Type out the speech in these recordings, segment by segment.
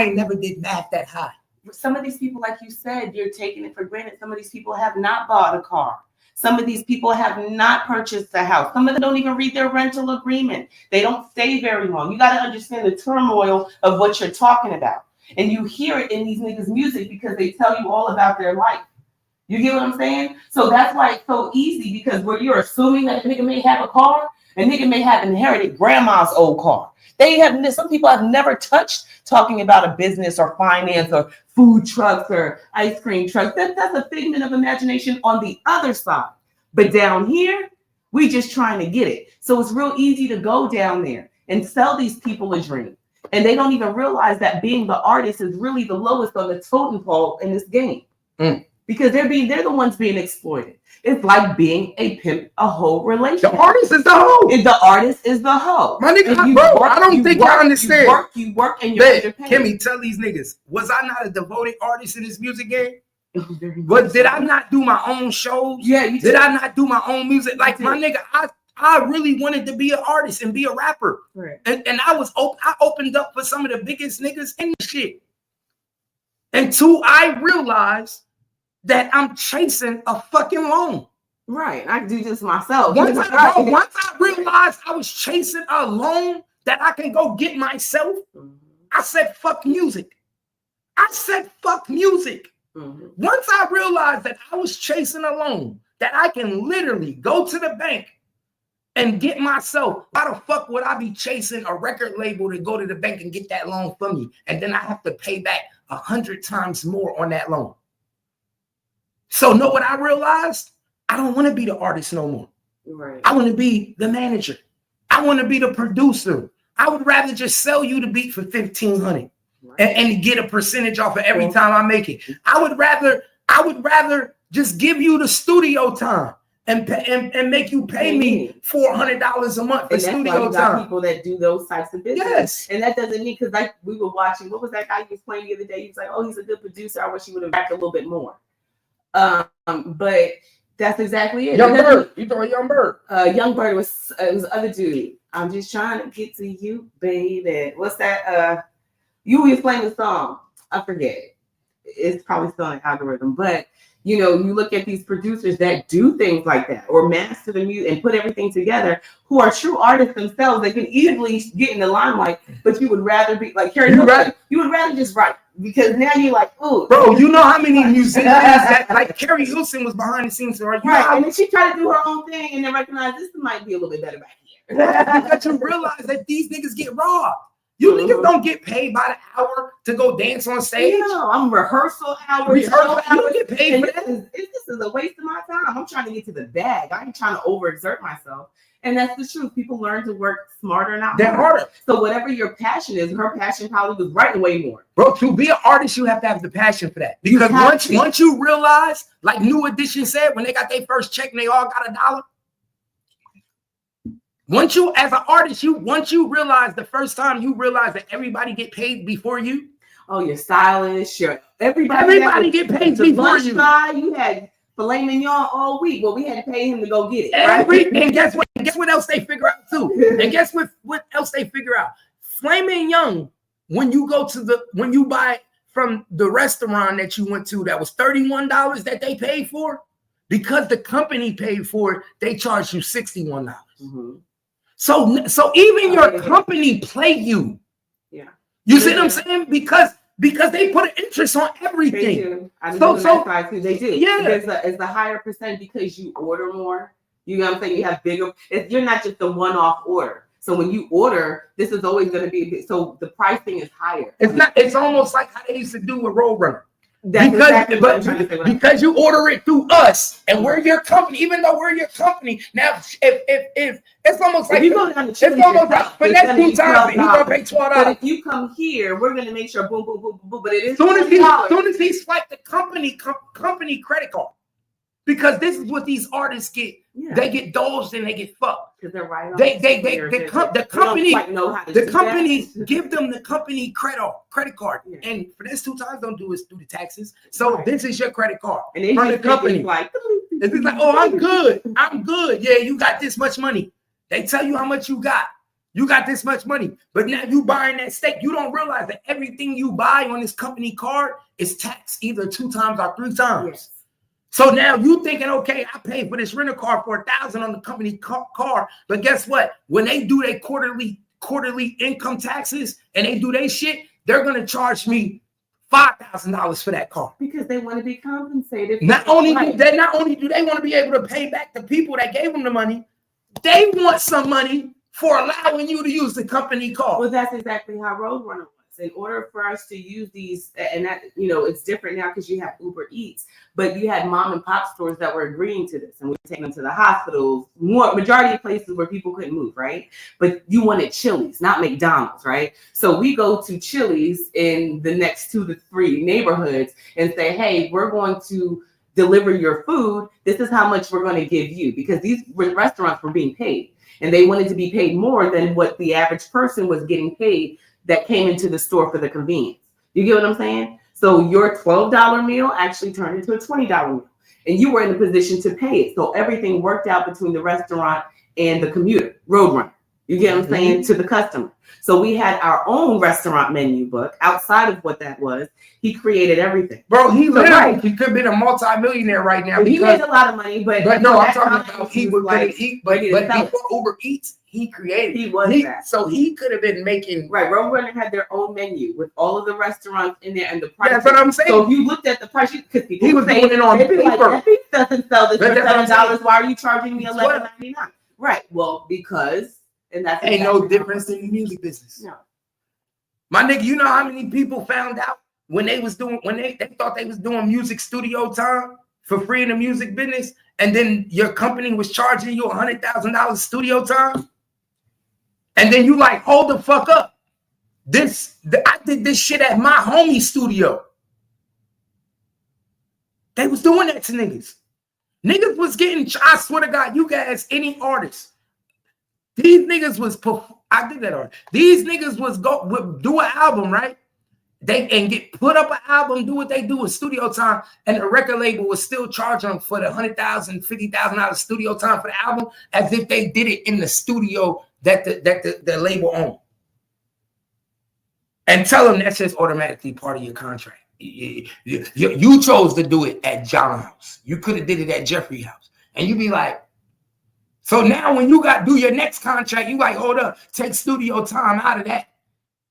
ain't never did math that high. Some of these people, like you said, you're taking it for granted. Some of these people have not bought a car. Some of these people have not purchased a house. Some of them don't even read their rental agreement. They don't stay very long. You got to understand the turmoil of what you're talking about. And you hear it in these niggas' music because they tell you all about their life. You get what I'm saying? So that's why it's so easy, because where you're assuming that a nigga may have a car, a nigga may have inherited grandma's old car. Some people have never touched talking about a business or finance or food trucks or ice cream trucks. That's a figment of imagination on the other side. But down here, we just trying to get it. So it's real easy to go down there and sell these people a dream. And they don't even realize that being the artist is really the lowest on the totem pole in this game. Because they're the ones being exploited. It's like being a pimp, a whole relationship. The artist is the hoe. The artist is the hoe. My nigga, I don't think y'all understand. You work, and you're underpaid. Kimmy, tell these niggas, was I not a devoted artist in this music game? But did I not do my own shows? Yeah, you did. I not do my own music? Like, my nigga, I really wanted to be an artist and be a rapper. Right. And I opened up for some of the biggest niggas in the shit. Until I realized that I'm chasing a fucking loan. Right. I do this myself. Once I realized I was chasing a loan that I can go get myself, I said, fuck music. Once I realized that I was chasing a loan that I can literally go to the bank and get myself, why the fuck would I be chasing a record label to go to the bank and get that loan for me? And then I have to pay back 100 times more on that loan. So know what I realized? I don't want to be the artist no more. Right. I want to be the manager. I want to be the producer. I would rather just sell you the beat for $1,500 and get a percentage off of every time I make it. I would rather just give you the studio time and make you pay me $400 a month for studio time. People that do those types of business. Yes. And that doesn't mean, because like we were watching, what was that guy you was playing the other day? He was like, oh, he's a good producer. I wish he would have rapped a little bit more. But that's exactly it. Young Bird. You throw a Young Bird. Young Bird was the other dude. I'm just trying to get to you, baby. What's that? You was playing the song. I forget. It's probably still an algorithm, but you know, you look at these producers that do things like that, or master the music and put everything together, who are true artists themselves. They can easily get in the limelight, but you would rather be like Harry. You would rather just write, because now you're like, ooh, bro. You know how many musicians that like Carrie Hilson was behind the scenes, right? And then she tried to do her own thing, and then recognize this might be a little bit better back here. But you realize that these niggas get robbed. You niggas don't get paid by the hour to go dance on stage. No, I'm rehearsal hours. You don't get paid for that. This is a waste of my time. I'm trying to get to the bag. I ain't trying to overexert myself. And that's the truth. People learn to work smarter, not harder. So whatever your passion is, her passion probably was writing way more. Bro, to be an artist, you have to have the passion for that. Because once you realize, like New Edition said, when they got their first check and they all got $1. Once you, as an artist, once you realize the first time you realize that everybody get paid before you. Oh, your stylist, everybody get paid before you. You had filet mignon all week. Well, we had to pay him to go get it. And guess what? Guess what else they figure out too? And guess what else they figure out? Filet mignon, when you buy from the restaurant that you went to, that was $31 that they paid for, because the company paid for it, they charged you $61. Mm-hmm. So even your company play you. Yeah. You see what I'm saying? Because they put an interest on everything. They do. They do. Yeah. It's the higher percent because you order more. You know what I'm saying? You have bigger. You're not just a one-off order. So when you order, this is always going to be so the pricing is higher. It's almost like how they used to do with Roadrunner. Because you order it through us, and we're your company. Even though we're your company, now if it's almost like you go down to it's almost like for next 2 times, he's gonna pay $12. But if you come here, we're gonna make sure boom, boom, boom, boom. But it is soon as he swiped the company credit card, because this is what these artists get. Yeah. They get dosed and they get fucked. Because they're right. The company give them the company credit card, and for this 2 times don't do is through the taxes. So this is your credit card and from the company. It's like, oh, I'm good. Yeah, you got this much money. They tell you how much you got. You got this much money, but now you buying that steak. You don't realize that everything you buy on this company card is taxed either 2 times or 3 times. Yes. So now you thinking, okay, I paid for this rental car for $1,000 on the company car, but guess what? When they do their quarterly income taxes and they do their shit, they're gonna charge me $5,000 for that car. Because they want to be compensated. Not only do they want to be able to pay back the people that gave them the money, they want some money for allowing you to use the company car. Well, that's exactly how Roadrunner was. In order for us to use these, and that, you know, it's different now because you have Uber Eats, but you had mom and pop stores that were agreeing to this, and we take them to the hospitals, majority of places where people couldn't move, right? But you wanted Chili's, not McDonald's, right? So we go to Chili's in the next 2 to 3 neighborhoods and say, hey, we're going to deliver your food. This is how much we're going to give you, because these restaurants were being paid, and they wanted to be paid more than what the average person was getting paid that came into the store for the convenience. You get what I'm saying? So your $12 meal actually turned into a $20 meal, and you were in a position to pay it. So everything worked out between the restaurant and the commuter, Roadrunner. You get what I'm saying? To the customer. So we had our own restaurant menu book outside of what that was. He created everything. Bro, he could have been a multi-millionaire right now. He made a lot of money, but no, I'm talking about he was like, but before Uber Eats, he created. That. So he could have been making. Right, Roadrunner had their own menu with all of the restaurants in there and the price. That's what I'm saying. So if you looked at the price, because people he was doing it on paper. Like, that piece doesn't sell this for $7. Why are you charging me $11.99? Right. Well, because. And that's ain't no difference in the music business. No. My nigga, you know how many people found out when they thought they was doing music studio time for free in the music business, and then your company was charging you $100,000 studio time, and then you like, hold the fuck up. I did this shit at my homie studio. They was doing that to niggas. Niggas was getting, I swear to God, you guys, any artist. These niggas was, I did that already. These niggas would do an album, right? And get put up an album, do what they do with studio time, and the record label was still charging them for the $100,000, $50,000 studio time for the album, as if they did it in the studio that the label owned. And tell them that's just automatically part of your contract. You chose to do it at John's house. You could have did it at Jeffrey's house. And you be like, so now when you got to do your next contract, you like, hold up, take studio time out of that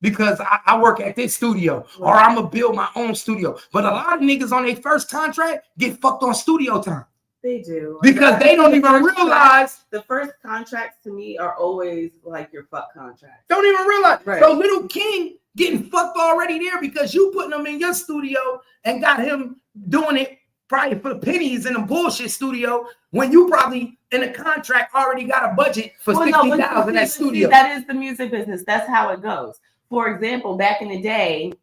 because I work at this studio, or I'm going to build my own studio. But a lot of niggas on their first contract get fucked on studio time. They do. Because they don't even realize. The first contracts to me are always like your fuck contracts. Don't even realize. Right. So Little King getting fucked already there because you putting him in your studio and got him doing it probably for pennies in a bullshit studio when you probably in a contract already got a budget for $60,000 in that studio. That is the music business. That's how it goes. For example, back in the day,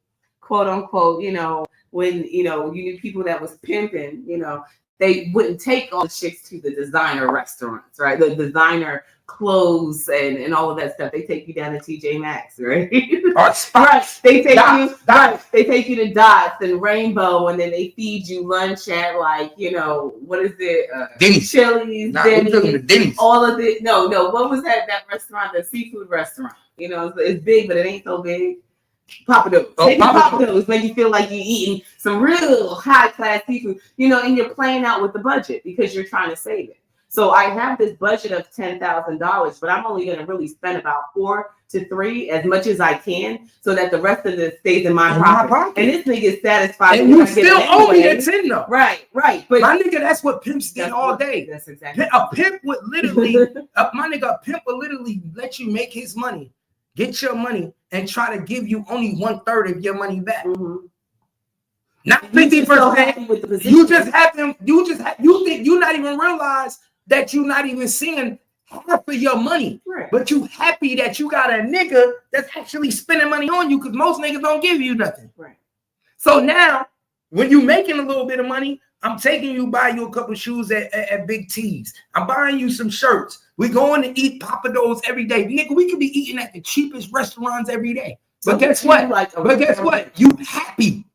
quote unquote, you know, when, you know, you knew people that was pimping, you know, they wouldn't take all the chicks to the designer restaurants, right? The designer clothes and all of that stuff. They take you down to TJ Maxx, right? Right. They take you. Right. They take you to Dots and Rainbow, and then they feed you lunch at, like, you know, what is it? Denny's. Chili's, Denny's. All of it. No. What was that restaurant? The seafood restaurant. You know, it's big, but it ain't so big. Papa Do's. Papa Do's make you feel like you're eating some real high class seafood, you know, and you're playing out with the budget because you're trying to save it. So I have this budget of $10,000, but I'm only going to really spend about 4 to 3 as much as I can, so that the rest of it stays in my pocket. And this nigga is satisfied. And you still owe me a 10 though. Right. But my nigga, that's what pimps did all day. That's exactly. A pimp would literally, a pimp would literally let you make his money, get your money, and try to give you only 1/3 of your money back. Mm-hmm. Not 50%. You just have them. You think you not even realize that you're not even seeing half of your money, right? But you happy that you got a nigga that's actually spending money on you, because most niggas don't give you nothing. Right. So now, when you making a little bit of money, I'm taking you, buy you a couple shoes at Big T's. I'm buying you some shirts. We going to eat Papa Do's every day. Nigga, we could be eating at the cheapest restaurants every day. But guess what? You happy.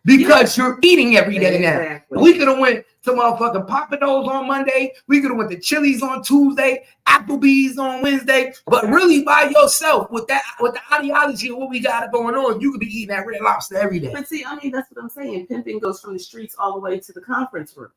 because you're eating every day Exactly. now. We could have went to motherfucking Papados on Monday. We could have went to Chili's on Tuesday, Applebee's on Wednesday. But really, by yourself, with the ideology of what we got going on, you could be eating that Red Lobster every day. But see, I mean, that's what I'm saying. Pimping goes from the streets all the way to the conference room.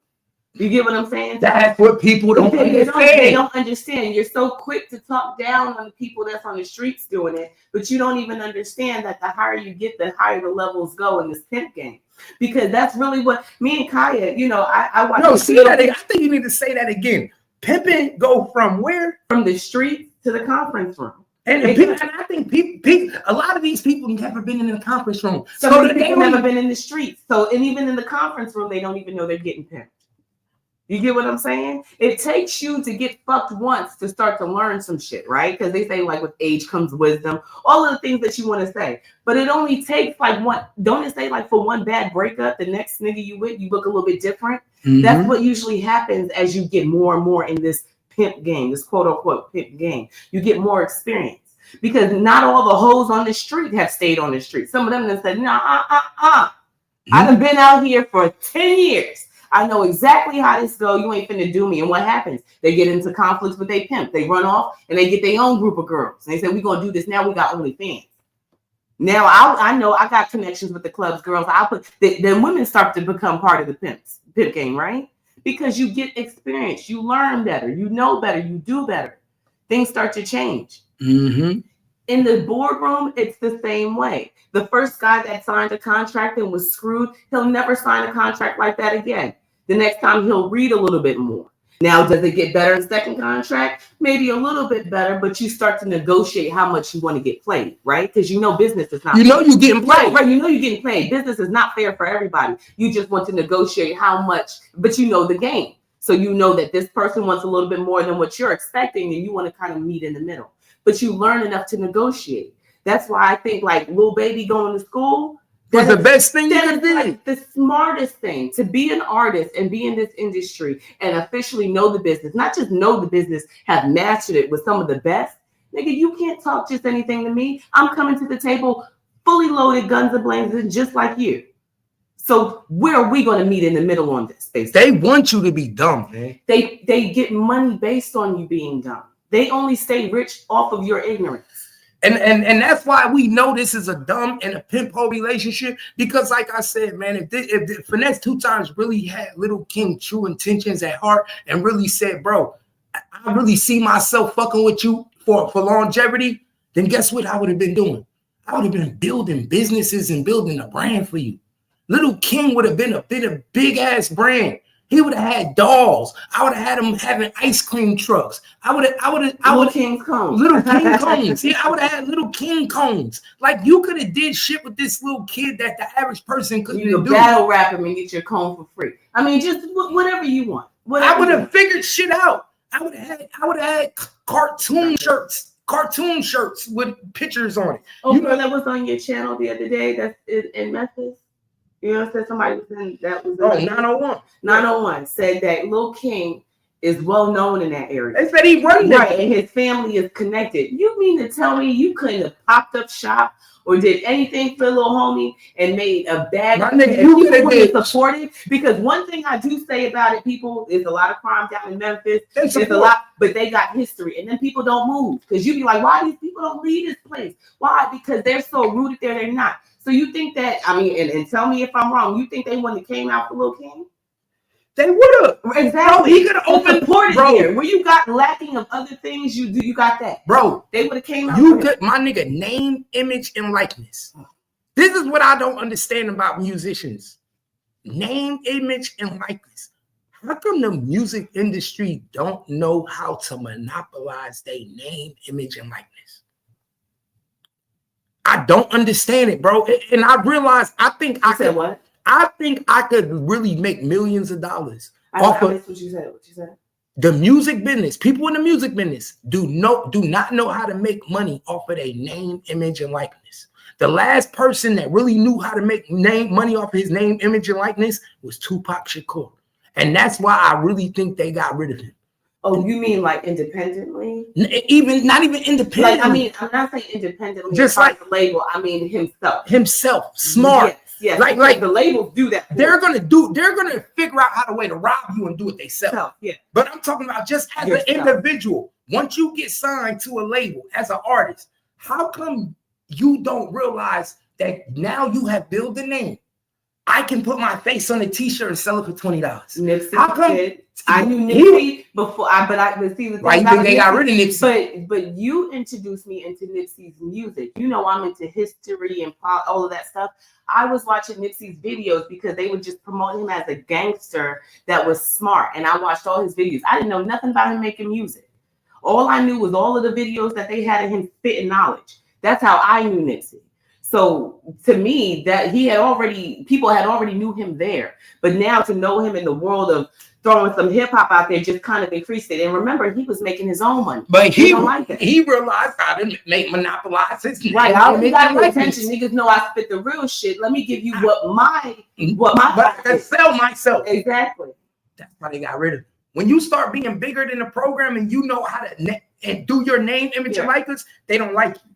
You get what I'm saying? That's what people don't understand. They don't understand. You're so quick to talk down on the people that's on the streets doing it, but you don't even understand that the higher you get, the higher the levels go in this pimp game. Because that's really what me and Kaya, you know, I watch. No, see that. I think you need to say that again. Pimping go from where? From the streets to the conference room. And I think people, a lot of these people never been in the conference room. So they've never been in the streets. So, and even in the conference room, they don't even know they're getting pimped. You get what I'm saying? It takes you to get fucked once to start to learn some shit, right? Because they say like with age comes wisdom, all of the things that you want to say. But it only takes like one, don't it say like for one bad breakup, the next nigga you with, you look a little bit different? Mm-hmm. That's what usually happens as you get more and more in this pimp game, this quote unquote pimp game. You get more experience. Because not all the hoes on the street have stayed on the street. Some of them have said, I done been out here for 10 years. I know exactly how this go. You ain't finna do me. And what happens? They get into conflicts with their pimp. They run off and they get their own group of girls. And they say, we're going to do this. Now we got OnlyFans. Now I know I got connections with the club's girls. Then women start to become part of the pimp game, right? Because you get experience. You learn better. You know better. You do better. Things start to change. Mm-hmm. In the boardroom, it's the same way. The first guy that signed a contract and was screwed, he'll never sign a contract like that again. The next time he'll read a little bit more. Now, does it get better in the second contract? Maybe a little bit better, but you start to negotiate how much you want to get paid, right? Because you know business is not. You know you're getting paid. Right, you know you're getting paid. Business is not fair for everybody. You just want to negotiate how much, but you know the game. So you know that this person wants a little bit more than what you're expecting, and you want to kind of meet in the middle. But you learn enough to negotiate. That's why I think like little baby going to school was the best thing you ever did. Like the smartest thing to be an artist and be in this industry and officially know the business, not just know the business, have mastered it with some of the best. Nigga, you can't talk just anything to me. I'm coming to the table fully loaded, guns and blazing, just like you. So where are we going to meet in the middle on this? Basically? They want you to be dumb, man. They get money based on you being dumb. They only stay rich off of your ignorance. And that's why we know this is a dumb and a pimp hole relationship. Because like I said, man, if Finesse 2 Times really had Little King true intentions at heart and really said, bro, I really see myself fucking with you for longevity, then guess what I would have been doing? I would have been building businesses and building a brand for you. Little King would have been a big ass brand. He would have had dolls. I would have had him having ice cream trucks. Little King cones. Little King cones. Yeah, I would have had Little King cones. Like you could have did shit with this little kid that the average person couldn't do. You battle rap him and get your cone for free. I mean, just whatever you want. I would have figured shit out. I would have had cartoon shirts with pictures on it. Oh, girl, that was on your channel the other day. That's in Memphis. You know, said somebody was in that was 901. 901 said that Lil King is well known in that area. They said he runs right, and his family is connected. You mean to tell me you couldn't have popped up shop or did anything for a little homie and made a bag? You wouldn't support it? Because one thing I do say about it, people, is a lot of crime down in Memphis. There's a lot, but they got history, and then people don't move because you be like, why these people don't leave this place? Why? Because they're so rooted there. They're not. So you think that, I mean, and tell me if I'm wrong, you think they wouldn't have came out for Lil King? They would have. Exactly. Bro, he could have opened supported here. Where you got lacking of other things, you got that. Bro, they would have came out. You get my nigga name, image, and likeness. This is what I don't understand about musicians. Name, image, and likeness. How come the music industry don't know how to monopolize their name, image, and likeness? I don't understand it, bro. And I realized I think I could really make millions of dollars off of what you said. the music business. People in the music business do not know how to make money off of their name, image, and likeness. The last person that really knew how to make money off of his name, image, and likeness was Tupac Shakur. And that's why I really think they got rid of him. Oh, you mean like independently? Not even independently. Like, I mean, I'm not saying independently. Just like the label. I mean himself. Smart. Yes. Like the labels do that. They're gonna figure out how to way to rob you and do it themselves. Yeah. But I'm talking about just as an individual. Once you get signed to a label as an artist, how come you don't realize that now you have built a name? I can put my face on a T-shirt and sell it for $20. Nipsey How come? Did. I knew Nipsey before. But see the thing. Why you think they got rid of Nipsey? But you introduced me into Nipsey's music. You know, I'm into history and all of that stuff. I was watching Nipsey's videos because they would just promote him as a gangster that was smart, and I watched all his videos. I didn't know nothing about him making music. All I knew was all of the videos that they had of him spitting knowledge. That's how I knew Nipsey. So to me, that people had already knew him there, but now to know him in the world of throwing some hip hop out there just kind of increased it. And remember, he was making his own money. But he realized how to monopolize his name. Right. I got my attention. Niggas know I spit the real shit. Let me give you what my but I can sell myself. Exactly. That's why they got rid of it. When you start being bigger than the program and you know how to and do your name, image, and likeness, they don't like you.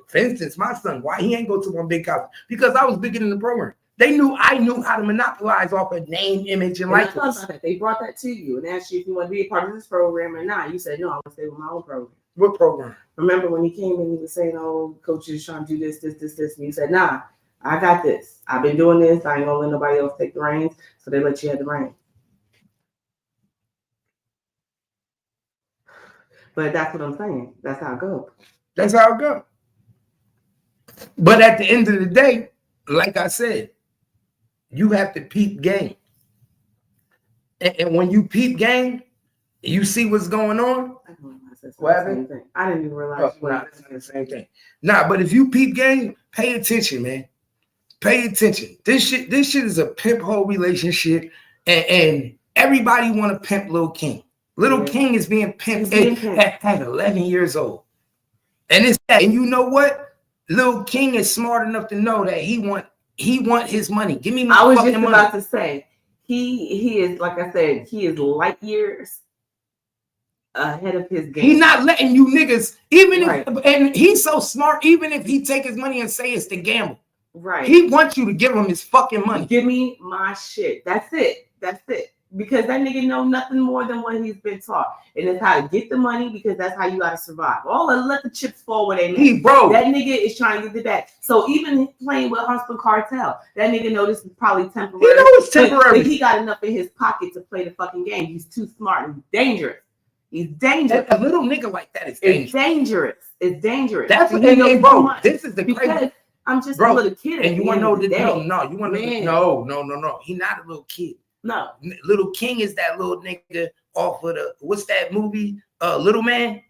For instance, my son, why he ain't go to one big college? Because I was bigger than the program. I knew how to monopolize off of name, image, and likeness. They brought that to you and asked you if you want to be a part of this program or not. You said, no, I want to stay with my own program. What program? Remember when he came and he was saying, oh, coach is trying to do this. And you said, nah, I got this. I've been doing this. I ain't going to let nobody else take the reins. So they let you have the reins. But that's what I'm saying. That's how it goes. That's how it goes. But at the end of the day, like I said, you have to peep game. And when you peep game, you see what's going on. I didn't even realize. It's not the same thing. Nah, but if you peep game, pay attention, man. Pay attention. This shit is a pimp hole relationship, and everybody want to pimp Lil King. Lil King is being pimped at 11 years old. And you know what? Lil King is smart enough to know that he want his money. Give me my fucking money. I was just about to say, he is, like I said, he is light years ahead of his game. He's not letting you niggas, and he's so smart, even if he take his money and say it's to gamble. Right. He wants you to give him his fucking money. Give me my shit. That's it. Because that nigga know nothing more than what he's been taught. And it's how to get the money, because that's how you gotta survive. Let the chips fall where they may. That nigga is trying to get it back. So even playing with Hustle Cartel, that nigga know this is probably temporary. He know it's temporary. But he got enough in his pocket to play the fucking game. He's too smart and dangerous. He's dangerous. A little nigga like that is dangerous. It's dangerous. That's what bro. This is the crazy. I'm just a little kid. And you want to know no. He's not a little kid. No. Little King is that little nigga off of what's that movie? Little Man.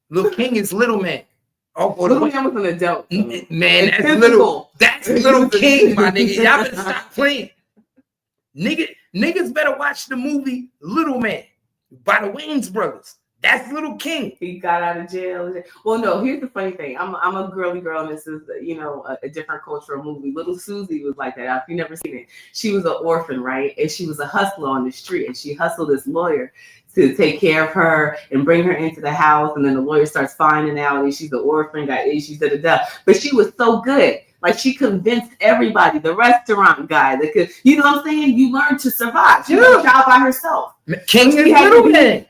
Little King is Little Man. Little Man was an adult. Man, that's Little King, my nigga. Y'all better stop playing. Niggas better watch the movie Little Man by the Wayans brothers. That's Little King. He got out of jail. Well, no, here's the funny thing. I'm a girly girl, and this is, a different cultural movie. Little Susie was like that. If you've never seen it, she was an orphan, right? And she was a hustler on the street, and she hustled this lawyer to take care of her and bring her into the house. And then the lawyer starts finding out that she's an orphan, got issues, But she was so good. Like, she convinced everybody, the restaurant guy, you know what I'm saying? You learn to survive. She was a child by herself. King is Little Man.